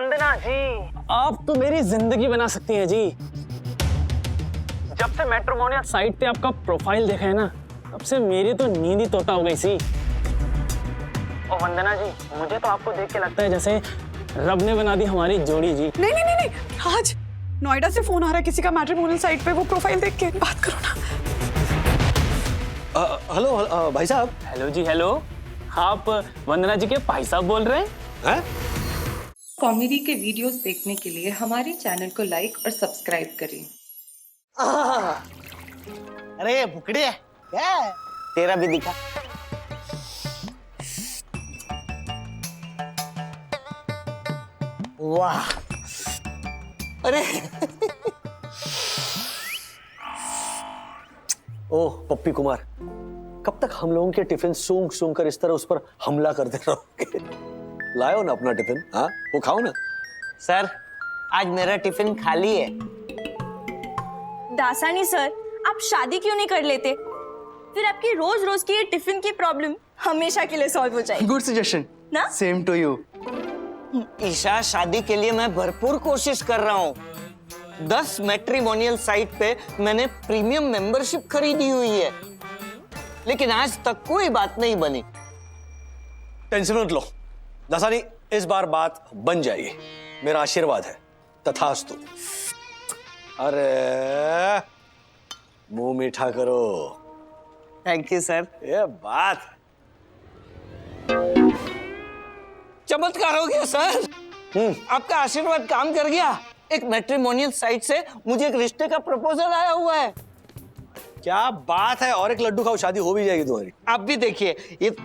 वंदना जी, आप तो मेरी जिंदगी बना सकती हैं जी। जब से मैट्रिमोनियल साइट पे आपका प्रोफाइल देखा है ना, तब से मेरी तो नींद ही तोता हो गई सी। और वंदना जी, मुझे तो आपको देख के लगता है जैसे रब ने बना दी हमारी जोड़ी जी। नहीं नहीं नहीं नहीं, आज नोएडा से फोन आ रहा है किसी का मैट्रिमोनियल साइट पे, वो प्रोफाइल देख के बात करो ना। हेलो भाई साहब। हेलो जी, हेलो। आप वंदना जी के भाई साहब बोल रहे हैं? कॉमेडी के वीडियोस देखने के लिए हमारे चैनल को लाइक और सब्सक्राइब करें। अरे भुकड़े क्या तेरा भी दिखा। वाह, अरे ओह पप्पी कुमार, कब तक हम लोगों के टिफिन सूंघ सूंघ कर इस तरह उस पर हमला करते रहोगे? लाओ ना अपना टिफिन, हाँ वो खाओ ना। सर, आज मेरा टिफिन खाली है। दासानी सर, आप शादी क्यों नहीं कर लेते? फिर आपकी रोज रोज की ये टिफिन की प्रॉब्लम हमेशा के लिए सॉल्व हो जाएगी। गुड सजेशन ना? Same to you. ईशा, शादी के लिए मैं भरपूर कोशिश कर रहा हूँ। 10 मैट्रिमोनियल साइट पे मैंने प्रीमियम मेंबरशिप खरीदी हुई है, लेकिन आज तक कोई बात नहीं बनी। टेंशन मत लो दासानी, इस बार बात बन जाएगी, मेरा आशीर्वाद है। तथास्तु। अरे मुंह मीठा करो। Thank you sir. ये बात चमत्कार हो गया सर। आपका आशीर्वाद काम कर गया। एक मैट्रिमोनियल साइट से मुझे एक रिश्ते का प्रपोजल आया हुआ है। क्या बात है, और एक लड्डू खाओ, शादी हो भी जाएगी तुम्हारी। आप भी देखिए ये।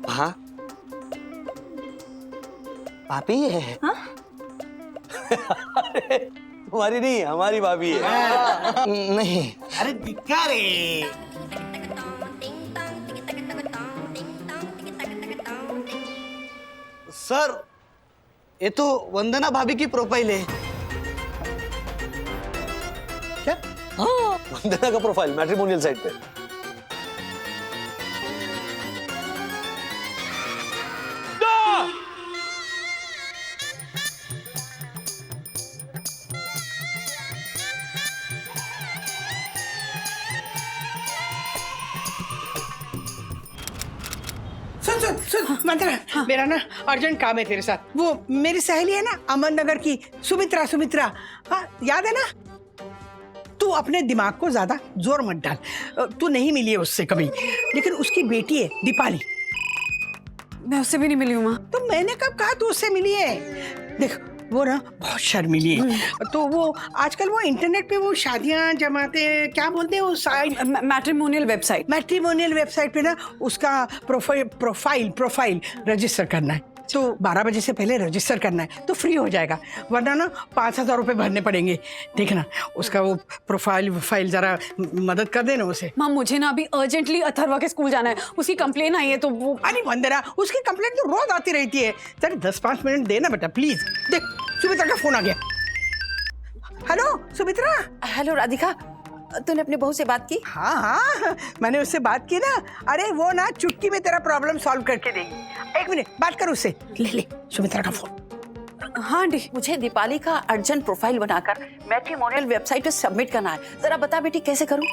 हाँ भाभी है। हाँ? तुम्हारी नहीं, हमारी भाभी है। नहीं, अरे दिखा रे। सर, ये तो वंदना भाभी की प्रोफाइल है। क्या? हाँ, वंदना का प्रोफाइल मैट्रिमोनियल साइट पे। सुन वंदना, मेरा ना अर्जेंट काम है तेरे साथ। वो मेरी सहेली है ना अमन नगर की, सुमित्रा। हाँ याद है ना? तू अपने दिमाग को ज्यादा जोर मत डाल। तू नहीं मिली है उससे कभी, लेकिन उसकी बेटी है दीपाली। मैं उससे भी नहीं मिली हूँ माँ। तो मैंने कब कहा तू उससे मिली है? देख वो ना बहुत शर्मीली है। तो वो आजकल वो इंटरनेट पे वो शादियां जमाते, क्या बोलते हैं वो मैट्रिमोनियल वेबसाइट पे ना उसका प्रोफाइल रजिस्टर करना है। तो 12 बजे से पहले रजिस्टर करना है तो फ्री हो जाएगा, वरना ना 5,000 रुपये भरने पड़ेंगे। देखना उसका वो प्रोफाइल जरा मदद कर देना उसे। माँ मुझे ना अभी अर्जेंटली अथर्वा के स्कूल जाना है, उसकी कंप्लेन आई है तो वो। अरे वंदना, उसकी कंप्लेंट तो रोज आती रहती है। चल 10-5 मिनट देना बेटा प्लीज। देख सुमित्रा का फोन आ गया। हेलो सुमित्रा। हेलो राधिका, तूने अपनी बहू से बात की? हाँ, मैंने उससे बात की ना। अरे वो ना चुटकी में तेरा प्रॉब्लम सॉल्व करके देगी। 1 मिनट बात कर उससे। ले सुमित्रा का फोन। हाँ आंटी, मुझे दीपाली का अर्जेंट प्रोफाइल बनाकर मैट्रिमोनियल वेबसाइट पे सबमिट करना है। जरा बता बेटी कैसे करूँ?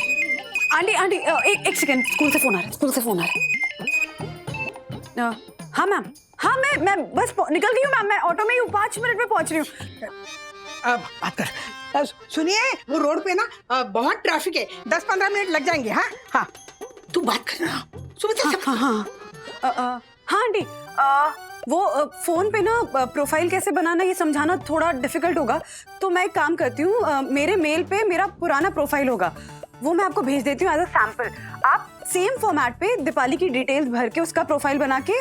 आंटी एक सेकंड, स्कूल से फोन आ रहा है। हाँ मैम, हाँ मैं बस निकल गई हूँ मैम, मैं ऑटो में ही हूँ, 5 मिनट में पहुँच रही हूँ। बात कर। सुनिए वो रोड पे ना बहुत ट्रैफिक है, 10-15 मिनट लग जाएंगे। हाँ तू बात करना सुमित्रा से। हाँ आंटी, वो फोन पे ना प्रोफाइल कैसे बनाना ये समझाना थोड़ा डिफिकल्ट होगा, तो मैं एक काम करती हूँ, मेरे मेल पे मेरा पुराना प्रोफाइल होगा, वो मैं आपको भेज देती हूँ एज अ सैंपल। आप सेम फॉर्मेट पे दीपाली की डिटेल्स भर के उसका प्रोफाइल बना के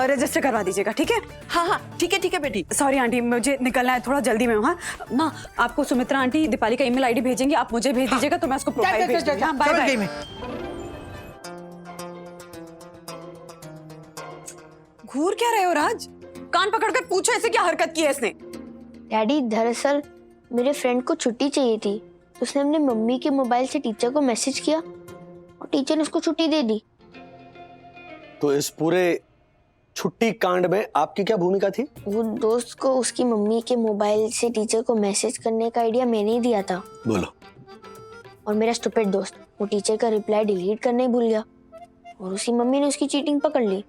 रजिस्टर करवा दीजिएगा, ठीक है? हाँ ठीक है बेटी। सॉरी आंटी, मुझे निकलना है, थोड़ा जल्दी में हूँ। हाँ माँ, आपको सुमित्रा आंटी दीपाली का ईमेल आईडी भेजेंगी, आप मुझे भेज दीजिएगा तो मैं उसको प्रोफाइल भेज दूँगी। हाँ बाय बाय। घूर क्या रहे हो राज? कान पकड़कर पूछो ऐसे क्या हरकत की है इसने? डैडी, दरअसल मेरे फ्रेंड को छुट्टी चाहिए थी, तो उसने अपने मम्मी के मोबाइल से टीचर को मैसेज किया और टीचर ने उसको छुट्टी दे दी। तो इस पूरे छुट्टी कांड में आपकी क्या भूमिका थी? वो दोस्त को उसकी मम्मी के मोबाइल से टीचर को मैसेज करने का आइडिया मैंने ही दिया था। बोलो। और मेरा स्टूपिड दोस्त वो टीचर का रिप्लाई डिलीट करने ही भूल गया और उसी मम्मी ने उसकी चीटिंग पकड़ ली।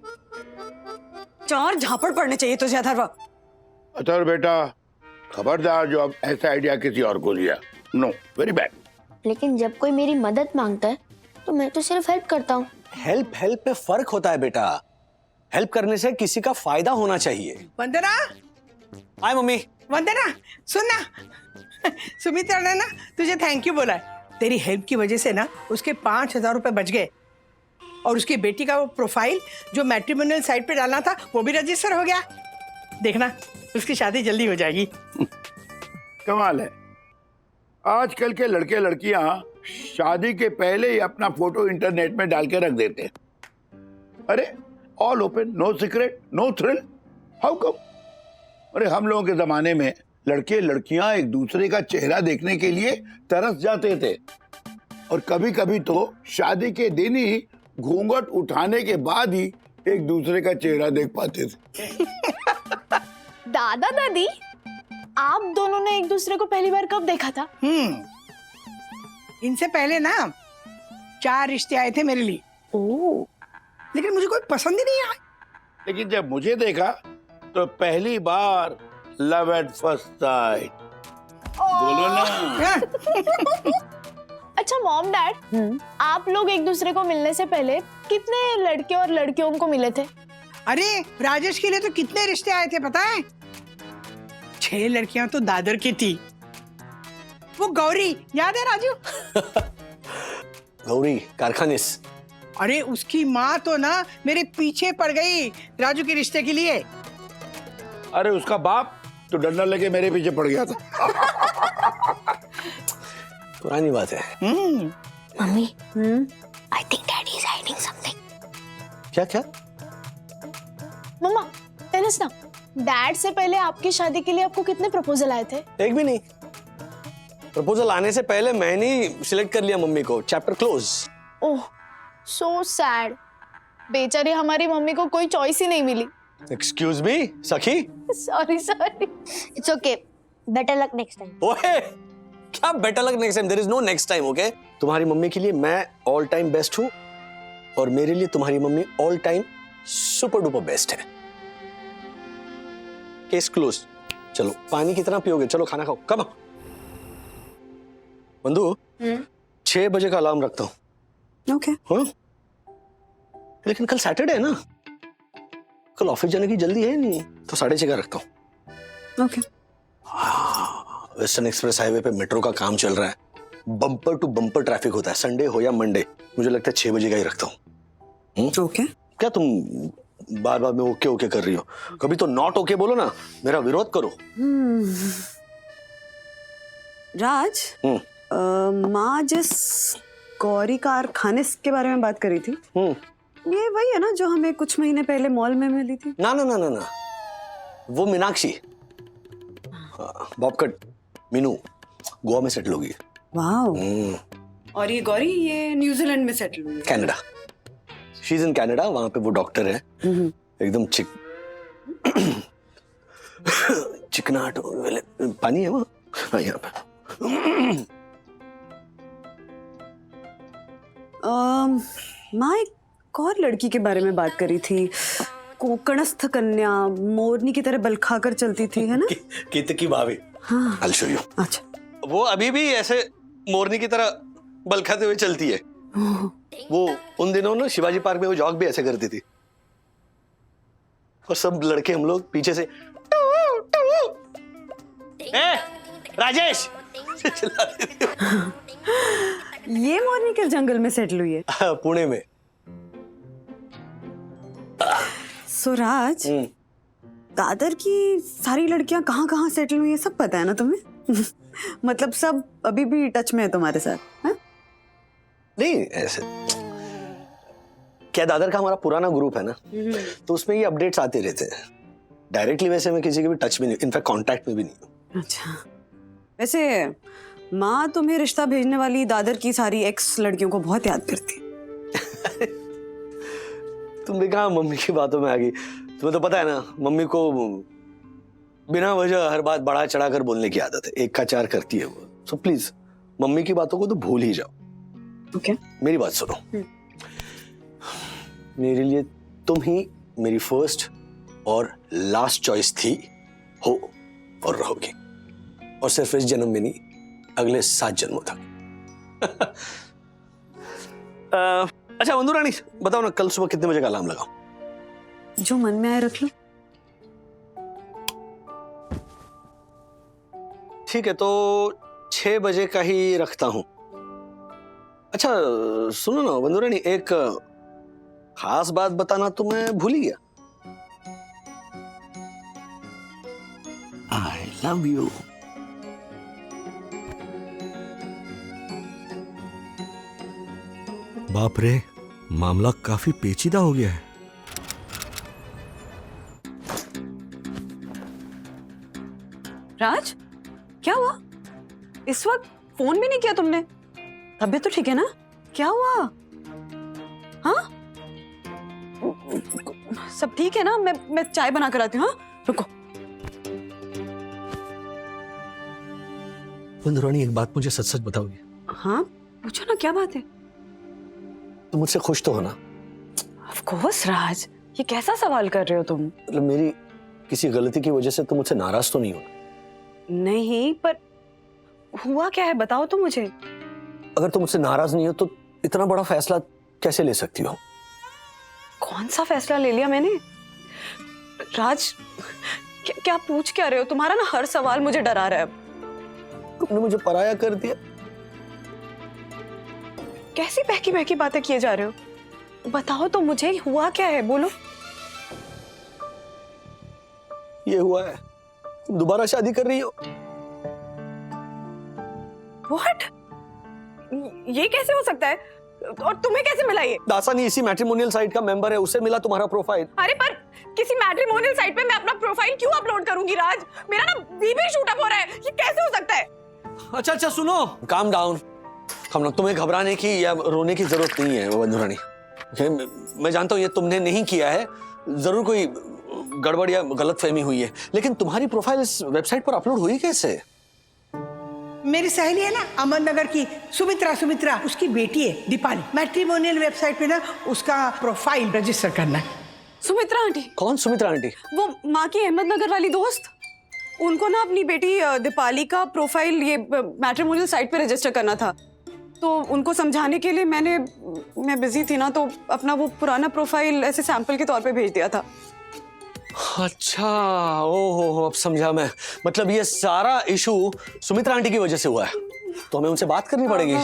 4 झापड़ पड़ने चाहिए तुझे अथर्व। अथर्व बेटा, खबरदार जो अब ऐसा आइडिया किसी और को दिया। No, very bad. लेकिन जब कोई मेरी मदद मांगता है तो मैं तो सिर्फ हेल्प करता हूँ। हेल्प में फर्क होता है बेटा। हेल्प करने से किसी का फायदा होना चाहिए। वंदना, हाय मम्मी। वंदना सुन ना, सुमित्रा ने ना तुझे थैंक यू बोला है। तेरी हेल्प की वजह से ना उसके 5,000 रुपए बच गए और उसकी बेटी का वो प्रोफाइल जो मैट्रिमोनियल साइट पे डालना था वो भी रजिस्टर हो गया। देखना उसकी शादी जल्दी हो जाएगी। कमाल है, आजकल के लड़के लड़कियां शादी के पहले ही अपना फोटो इंटरनेट में डाल के रख देते हैं। अरे all open, no secret, no thrill, how come? अरे हम लोगों के जमाने में लड़के लड़कियां एक दूसरे का चेहरा देखने के लिए तरस जाते थे और कभी कभी तो शादी के दिन ही घूंघट उठाने के बाद ही एक दूसरे का चेहरा देख पाते थे। दादा दादी, आप दोनों ने एक दूसरे को पहली बार कब देखा था? इनसे पहले ना 4 रिश्ते आए थे मेरे लिए। ओह, लेकिन मुझे कोई पसंद ही नहीं आया। लेकिन जब मुझे देखा तो पहली बार लव एट फर्स्ट साइट। बोलो ना। अच्छा मॉम डैड, आप लोग एक दूसरे को मिलने से पहले कितने लड़के और लड़कियों को मिले थे? अरे राजेश के लिए तो कितने रिश्ते आए थे पता है? 6 लड़कियां तो दादर की थी। वो गौरी याद है राजू? गौरी कारखानिस। अरे उसकी माँ तो ना मेरे पीछे पड़ गई राजू के रिश्ते के लिए। अरे उसका बाप तो डंडा लेके मेरे पीछे पड़ गया था। पुरानी बात है। Mummy, I think daddy is hiding something. क्या? मम्मा, टेल अस ना, डैड से पहले आपकी शादी के लिए आपको कितने प्रपोजल आए थे? एक भी नहीं। प्रपोजल आने से पहले मैंने ही सिलेक्ट कर लिया मम्मी को। Chapter close. Oh, so sad. बेचारी हमारी मम्मी को कोई चॉइस ही नहीं मिली। एक्सक्यूज मी सखी। Sorry. It's okay, better luck next time. ओए, क्या better luck next time? There is no next time, okay? तुम्हारी मम्मी के लिए मैं ऑल टाइम बेस्ट हूं और मेरे लिए तुम्हारी mummy all time super duper best है। Case close. चलो पानी कितना पियोगे? चलो खाना खाओ। कब बंधु? 6 बजे का अलार्म रखता हूँ। ओके। हाँ? लेकिन कल सैटरडे है ना, कल ऑफिस जाने की जल्दी है नहीं, तो 6:30 का रखता हूँ। ओके। वेस्टर्न एक्सप्रेस हाईवे पे मेट्रो का काम चल रहा है, बम्पर टू बम्पर ट्रैफिक होता है, संडे हो या मंडे। मुझे लगता है 6 बजे का ही रखता हूँ। ओके। क्या तुम बार बार में ओके कर रही हो? कभी तो नॉट ओके बोलो ना, मेरा विरोध करो। राज, माँ जिस गौरी कारखानिस के बारे में बात करी थी, ये वही है ना जो हमें कुछ महीने पहले मॉल में मिली थी? ना, वो मीनाक्षी, बॉबकट मीनू गोवा में सेटल होगी। वाओ। और ये गौरी, ये न्यूजीलैंड में सेटल हुई है। Canada. She is in Canada, वहां पे वो डॉक्टर है। एकदम चिकनाहट वाले। पानी है वहाँ? यहाँ पे। माँ एक और लड़की के बारे में बात करी थी, कोकणस्थ कन्या, मोरनी की तरह बल खाकर चलती थी, है ना? केतकी भाभी। हाँ। I'll show you। अच्छा। वो अभी भी ऐसे मोरनी की तरह बल खाते हुए चलती है। वो उन दिनों ना शिवाजी पार्क में वो जॉग भी ऐसे करती थी और सब लड़के हम लोग पीछे से राजेश चिल्लाते थे। ये मोरनी के जंगल में सेटल हुई है? पुणे में। सुराज, दादर की सारी लड़कियां कहाँ सेटल हुई है सब पता है ना तुम्हें? मतलब सब अभी भी टच में है तुम्हारे साथ? है? नहीं ऐसे क्या, दादर का हमारा पुराना ग्रुप है ना, तो उसमें ये अपडेट्स आते रहते हैं। डायरेक्टली वैसे मैं किसी के भी टच में नहीं, इनफैक्ट कांटेक्ट में भी नहीं हूँ। अच्छा, वैसे माँ तुम्हें रिश्ता भेजने वाली दादर की सारी एक्स लड़कियों को बहुत याद करती। तुम भी कहाँ मम्मी की बातों में आ गई। तुम्हें तो पता है ना, मम्मी को बिना वजह हर बात बढ़ा चढ़ा कर बोलने की आदत है, एक का चार करती है वो। सो प्लीज मम्मी की बातों को तो भूल ही जाओ। ओके मेरी बात सुनो, मेरे लिए तुम ही मेरी फर्स्ट और लास्ट चॉइस थी, हो और रहोगी, और सिर्फ इस जन्म में नहीं, अगले 7 जन्मों तक। अच्छा वंदू रानी, बताओ ना, कल सुबह कितने बजे का अलार्म लगाऊं? जो मन में आए रख लो। ठीक है, तो 6 बजे का ही रखता हूं। अच्छा सुनो ना वंदू रानी, एक खास बात बताना तो मैं भूल ही गया। I love you. बाप रे, मामला काफी पेचीदा हो गया है। राज, क्या हुआ? इस वक्त फोन भी नहीं किया तुमने? तबीयत तो ठीक है ना? क्या हुआ? हाँ, सब ठीक है ना? मैं चाय बना कर आती हूँ। हाँ, रुको। वंदू रानी, एक बात मुझे सच सच बताओगी? हाँ, पूछो ना, क्या बात है? तुम मुझसे खुश तो हो ना? ऑफ कोर्स राज, ये कैसा सवाल कर रहे हो तुम? मतलब मेरी किसी गलती की वजह से तुम मुझसे नाराज तो नहीं हो? नहीं, पर हुआ क्या है, बताओ तो मुझे। अगर तुम मुझसे नाराज नहीं हो तो इतना बड़ा फैसला कैसे ले सकती हो? कौन सा फैसला ले लिया मैंने? राज, क्या पूछ क्या रहे हो? तुम्हारा ना हर सवाल मुझे डरा रहा है। तुमने मुझे पराया कर दिया। कैसी बहकी बहकी बातें किए जा रहे हो? बताओ तो मुझे, हुआ क्या है, बोलो। ये हुआ है, तुम दोबारा शादी कर रही हो। What? ये कैसे हो सकता है? और तुम्हें कैसे मिला ये? दासानी इसी मैट्रिमोनियल साइट का मेंबर है, उससे मिला तुम्हारा प्रोफाइल। अरे पर किसी मैट्रिमोनियल साइट पे मैं अपना प्रोफाइल क्यों अपलोड करूंगी राज? मेरा ना बीबी शूट अप हो रहा है, ये कैसे हो सकता है? अच्छा सुनो, काम डाउन। तुम्हें घबराने की या रोने की जरूरत नहीं है वंदू रानी। मैं जानता हूँ ये तुमने नहीं किया है, जरूर कोई गड़बड़ या गलतफहमी हुई है, लेकिन तुम्हारी प्रोफाइल इस वेबसाइट पर अपलोड हुई कैसे? मेरी सहेली है ना अमन नगर की सुमित्रा, उसकी बेटी है दीपाली। मैट्रिमोनियल वेबसाइट पे ना उसका प्रोफाइल रजिस्टर करना है। सुमित्रा आंटी? कौन सुमित्रा आंटी? वो माँ की अहमदनगर वाली दोस्त। उनको ना अपनी बेटी दीपाली का प्रोफाइल ये मैट्रिमोनियल साइट पे रजिस्टर करना था, तो उनको समझाने के लिए मैं बिजी थी ना, तो अपना वो पुराना प्रोफाइल ऐसे सैंपल के तौर पे भेज दिया था। अच्छा, ओहो, अब समझा मैं। मतलब ये सारा इशू सुमित्रा आंटी की वजह से हुआ है, तो हमें उनसे बात करनी पड़ेगी।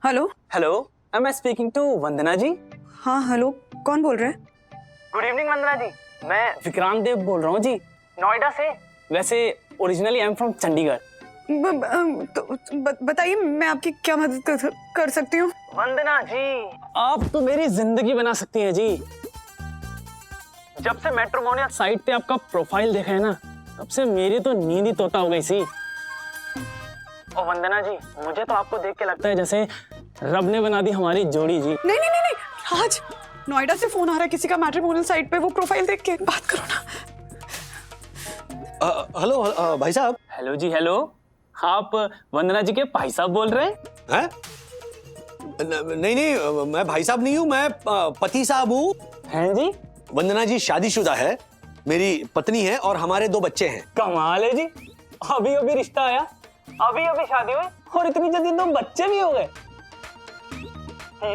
Hello hello, am I speaking to Vandana ji? हाँ हेलो, कौन बोल रहे हैं? गुड इवनिंग वंदना जी, मैं विक्रांत देव बोल रहा हूँ जी, नोएडा से। वैसे originally I am from Chandigarh. बताइए, मैं आपकी क्या मदद कर सकती हूँ? वंदना जी, आप तो मेरी जिंदगी बना सकती हैं जी। जब से मैट्रिमोनियल साइट पे आपका प्रोफाइल देखा है ना, तब से मेरी तो नींद ही तोता हो गई सी। और वंदना जी, मुझे तो आपको देख के लगता है जैसे रब ने बना दी हमारी जोड़ी जी। नहीं नहीं नहीं नहीं राज, नोएडा से फोन आ रहा है किसी का मैट्रिमोनियल साइट पे, वो प्रोफाइल देख के बात करो ना। हेलो भाई साहब। हेलो जी, हेलो। आप वंदना जी के भाई साहब बोल रहे हैं? नहीं, मैं भाई साहब नहीं हूँ, मैं पति साहब हूँ। हैं जी? वंदना जी शादीशुदा है, मेरी पत्नी है और हमारे 2 बच्चे हैं। कमाल है जी, अभी अभी रिश्ता आया, अभी अभी शादी हुई और इतनी जल्दी 2 बच्चे भी हो गए।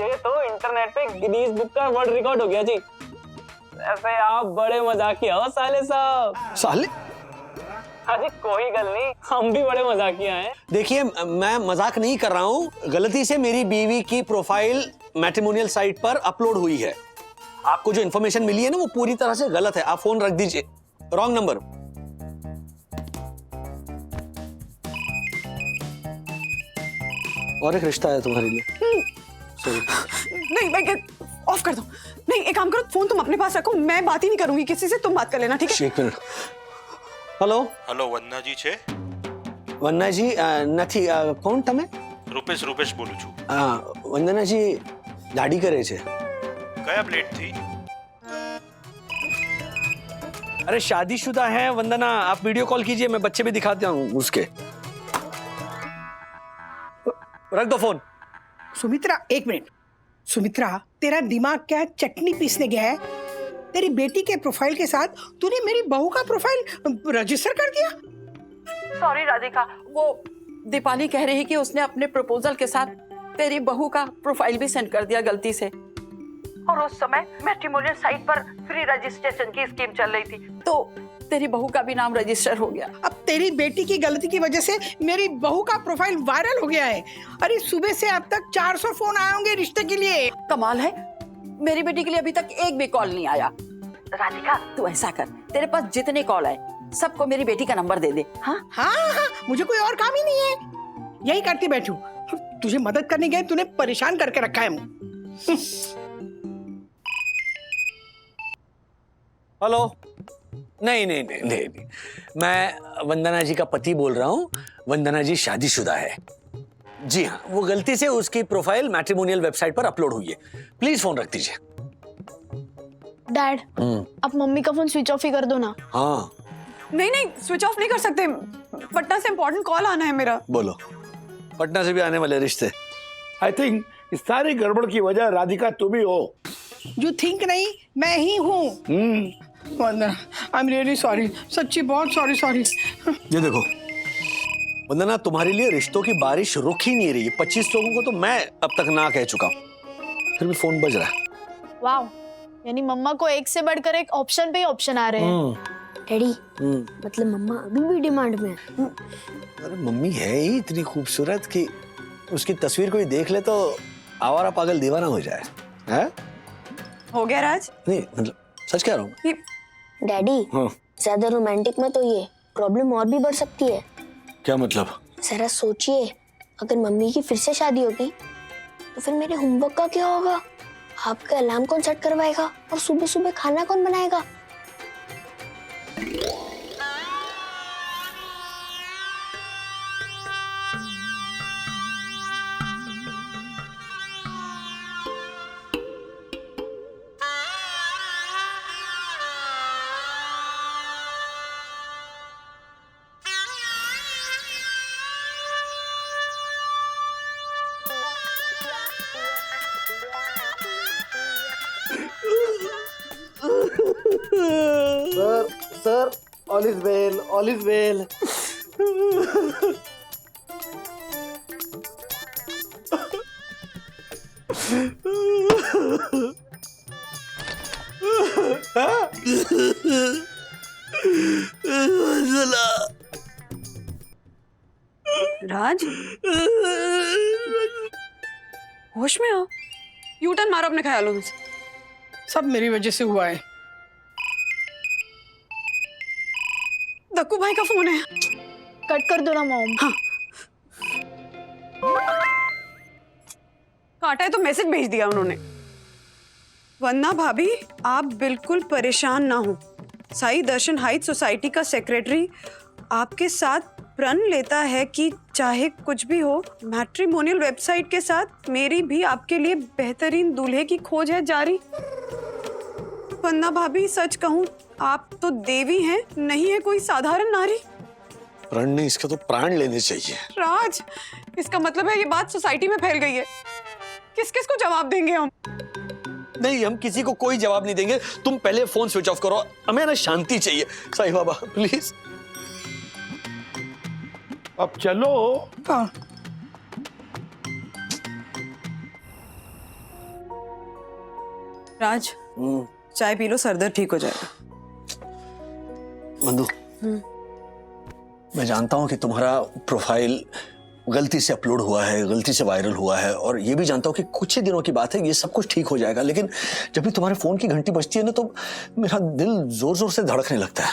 ये तो इंटरनेट पे गिनीज बुक का वर्ल्ड रिकॉर्ड हो गया जी। ऐसे आप बड़े मजाकिया हो साले साहब। साले? हाँ जी, कोई गल नहीं, हम भी बड़े मजाकिया हैं। देखिए, मैं मजाक नहीं कर रहा हूँ, गलती से मेरी बीवी की प्रोफाइल मैट्रिमोनियल साइट पर अपलोड हुई है। आपको जो इन्फॉर्मेशन मिली है ना, वो पूरी तरह से गलत है। आप फोन रख दीजिए, रॉन्ग नंबर। और एक रिश्ता है तुम्हारे लिए। नहीं, मैं ऑफ कर दो। नहीं, एक काम करो, फोन तुम अपने पास रखो, मैं बात ही नहीं करूंगी किसी से, तुम बात कर लेना, ठीक है? एक मिनट। हेलो हेलो, वंदना जी छे? वंदना जी નથી, કોણ તમે? રૂપેશ બોલું છું। વંદનાજી, દાઢી કરે છે. કયા પ્લેટ थी? अरे शादीशुदा है वंदना, आप वीडियो कॉल कीजिए, मैं बच्चे भी दिखाता हूँ उसके. रख दो फोन. सुमित्रा एक मिनट। सुमित्रा, तेरा दिमाग क्या चटनी पीसने गया है? तेरी बेटी के प्रोफाइल के साथ तूने मेरी बहू का प्रोफाइल रजिस्टर कर दिया? सॉरी राधिका, वो दीपाली कह रही कि उसने अपने प्रपोजल के साथ तेरी बहू का प्रोफाइल भी सेंड कर दिया गलती से, और उस समय मैट्रिमोनियल साइट पर फ्री रजिस्ट्रेशन की स्कीम चल रही थी, तो तेरी बहू का भी नाम रजिस्टर हो गया। अब तेरी बेटी की गलती की वजह से मेरी बहू का प्रोफाइल वायरल हो गया है। अरे सुबह से अब तक 400 फोन आए होंगे रिश्ते के लिए। कमाल है, मेरी बेटी के लिए अभी तक एक भी कॉल नहीं आया। राधिका, तू ऐसा कर, तेरे पास जितने कॉल आए सबको मेरी बेटी का नंबर दे दे। हाँ हाँ, मुझे कोई और काम ही नहीं है, यही करती बैठू। तुझे मदद करने गए, तूने परेशान करके रखा है मुझे। हेलो. नहीं नहीं नहीं नहीं नहीं, मैं वंदना जी का पति बोल रहा हूँ. वंदना जी शादीशुदा है. जी हाँ, वो गलती से उसकी प्रोफाइल मैट्रिमोनियल वेबसाइट पर अपलोड हुई है. प्लीज फोन रख दीजिए. डैड, आप मम्मी का फोन स्विच ऑफ ही कर दो ना। हाँ. नहीं नहीं, स्विच ऑफ नहीं कर सकते, पटना से इम्पोर्टेंट कॉल आना है मेरा। बोलो. पटना से भी आने वाले रिश्ते. आई थिंक इस सारी गड़बड़ की वजह राधिका तुम ही हो. यू थिंक नहीं, मैं ही हूँ। वंदना, आई एम रियली सॉरी, सच्ची बहुत सॉरी। ये देखो वंदना, तुम्हारे लिए रिश्तों की बारिश रुक ही नहीं रही है. 25 लोगों को तो मैं अब तक ना कह चुका हूँ, फिर भी फोन बज रहा है. वाह, यानी मम्मा को एक से बढ़कर एक ऑप्शन पे ही ऑप्शन आ रहे हैं। डैडी, मतलब मम्मा अभी भी डिमांड में है। अरे मम्मी है ही इतनी खूबसूरत कि उसकी तस्वीर कोई देख ले तो आवारा पागल दीवाना हो जाए. है? हो गया राज? नहीं मतलब सच कह रहा हूँ. डैडी, ज्यादा रोमांटिक मत होइए, प्रॉब्लम और भी बढ़ सकती है। क्या मतलब? जरा सोचिए, अगर मम्मी की फिर से शादी होगी तो फिर मेरे होमवर्क का क्या होगा? आपका अलार्म कौन सेट करवाएगा और सुबह सुबह खाना कौन बनाएगा? Sir all is well, all is well. Raj, होश में आओ, यू टर्न मारो अपने ख्यालों में से। सब मेरी वजह से हुआ है। दक्कू भाई का फोन है। कट कर दो ना मॉम। हाँ, काटा है तो मैसेज भेज दिया उन्होंने। वंदना भाभी, आप बिल्कुल परेशान ना हो। साई दर्शन हाइट सोसाइटी का सेक्रेटरी आपके साथ प्रण लेता है कि चाहे कुछ भी हो, मैट्रिमोनियल वेबसाइट के साथ मेरी भी आपके लिए बेहतरीन दूल्हे की खोज है जारी। वंदना भाभी, सच कहूं, आप तो देवी हैं, नहीं है कोई साधारण नारी। प्रण ने इसके तो प्राण लेने चाहिए। राज, इसका मतलब है ये बात सोसाइटी में फैल गई है। किस किस को जवाब देंगे हम? नहीं, हम किसी को कोई जवाब नहीं देंगे। तुम पहले फोन स्विच ऑफ करो, हमें ना शांति चाहिए। साईं बाबा प्लीज। अब चलो। हाँ। राज, चाय पी लो, सरदर्द ठीक हो जाएगा। बंधु, मैं जानता हूं कि तुम्हारा प्रोफाइल गलती से अपलोड हुआ है, गलती से वायरल हुआ है, और ये भी जानता हूं कि कुछ ही दिनों की बात है, ये सब कुछ ठीक हो जाएगा। लेकिन जब भी तुम्हारे फोन की घंटी बजती है ना, तो मेरा दिल जोर जोर से धड़कने लगता है,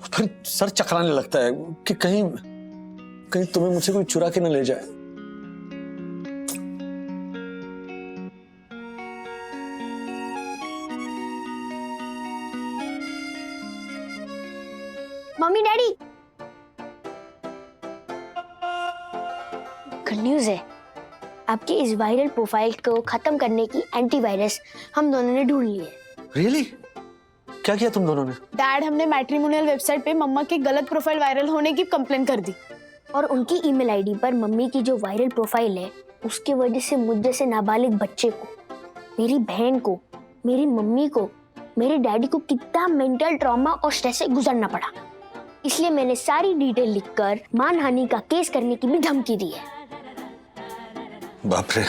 फिर सर चकराने लगता है कि कहीं तुम्हें मुझसे कोई चुरा के न ले जाए। मम्मी, डैडी, गुड न्यूज़ है, आपकी इस वायरल प्रोफाइल को खत्म करने की एंटीवायरस हम दोनों ने ढूंढ ली है। रियली? क्या किया तुम दोनों ने? डैड, हमने मैट्रिमोनियल वेबसाइट पे मम्मा की गलत प्रोफाइल वायरल होने की कंप्लेन कर दी। और उनकी ईमेल आईडी पर मम्मी की जो वायरल प्रोफाइल है उसकी वजह से मुझ जैसे नाबालिग बच्चे को, मेरी बहन को, मेरी मम्मी को, मेरे डैडी को कितना मेंटल ट्रॉमा और स्ट्रेस से गुजरना पड़ा। इसलिए मैंने सारी डिटेल लिखकर मानहानि का केस करने की भी धमकी दी है। बाप रे।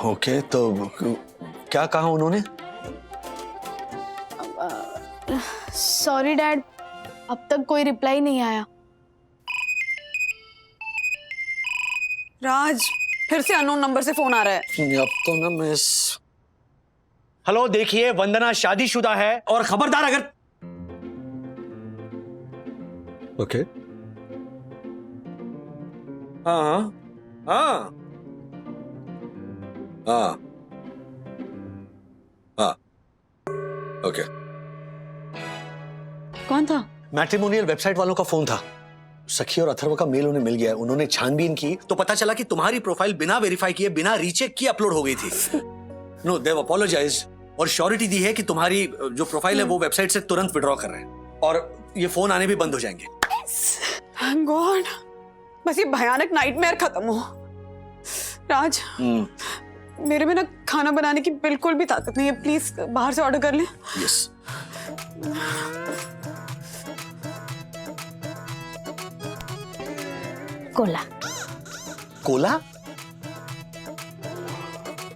ओके, तो क्या कहा उन्होंने? सॉरी डैड, अब तक कोई रिप्लाई नहीं आया। राज, फिर से अननोन नंबर से फोन आ रहा है। अब तो ना मैं हेलो, देखिए वंदना शादीशुदा है और खबरदार अगर। ओके। हाँ हाँ हाँ हाँ ओके। कौन था? मैट्रिमोनियल वेबसाइट वालों का फोन था। सखी और अथर्व का मेल उन्हें मिल गया। उन्होंने छानबीन की तो पता चला कि तुम्हारी प्रोफाइल बिना वेरीफाई किए, बिना रीचेक किए अपलोड हो गई थी। नो, दे हैव अपोलोजाइज्ड और श्योरिटी दी है कि तुम्हारी जो प्रोफाइल है वो वेबसाइट से तुरंत विड्रॉ कर रहे हैं और ये फोन आने भी बंद हो जाएंगे। Thank God, बस ये भयानक नाइटमेयर खत्म हो। राज, मेरे में ना खाना बनाने की बिल्कुल भी ताकत नहीं है, प्लीज बाहर से ऑर्डर कर ले। यस। कोला। कोला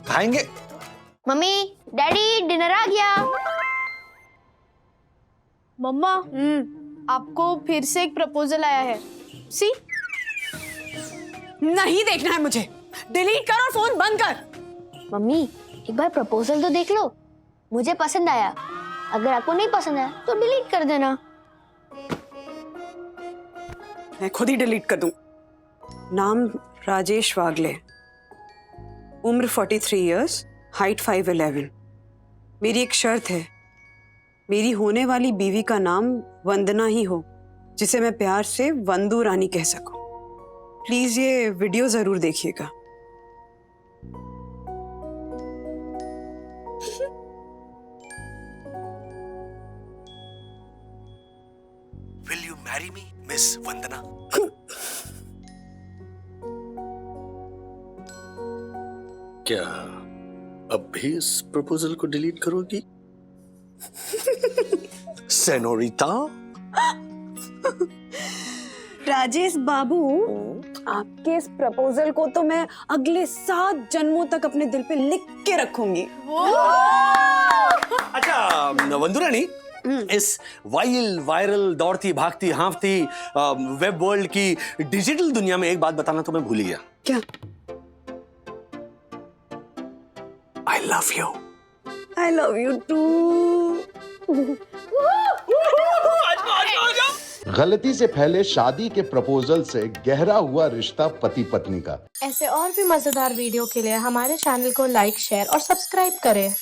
खाएंगे? मम्मी, डैडी, डिनर आ गया। मम्मा, आपको फिर से एक प्रपोजल आया है। सी, नहीं देखना है मुझे। डिलीट कर और फोन बंद कर। मम्मी, एक बार प्रपोजल तो देख लो। मुझे पसंद आया। अगर आपको नहीं पसंद आया तो डिलीट कर देना। मैं खुद ही डिलीट कर दूं। नाम राजेश वागले, उम्र 43 इयर्स, हाइट 5'11". मेरी एक शर्त है, मेरी होने वाली बीवी का नाम वंदना ही हो, जिसे मैं प्यार से वंदू रानी कह सकूं। प्लीज ये वीडियो जरूर देखिएगा। Will you marry me, Miss वंदना? क्या अब भी इस प्रपोजल को डिलीट करोगी? सेनोरिटा? राजेश बाबू, आपके इस प्रपोजल को तो मैं अगले 7 जन्मों तक अपने दिल पे लिख के रखूंगी। अच्छा वंदू रानी, इस वायरल दौड़ती भागती हाँफती वेब वर्ल्ड की डिजिटल दुनिया में एक बात बताना तो मैं भूल ही गया। क्या? I love you. I love you too. गलती से फैले शादी के प्रपोजल से गहरा हुआ रिश्ता पति पत्नी का। ऐसे और भी मजेदार वीडियो के लिए हमारे चैनल को लाइक, शेयर और सब्सक्राइब करें।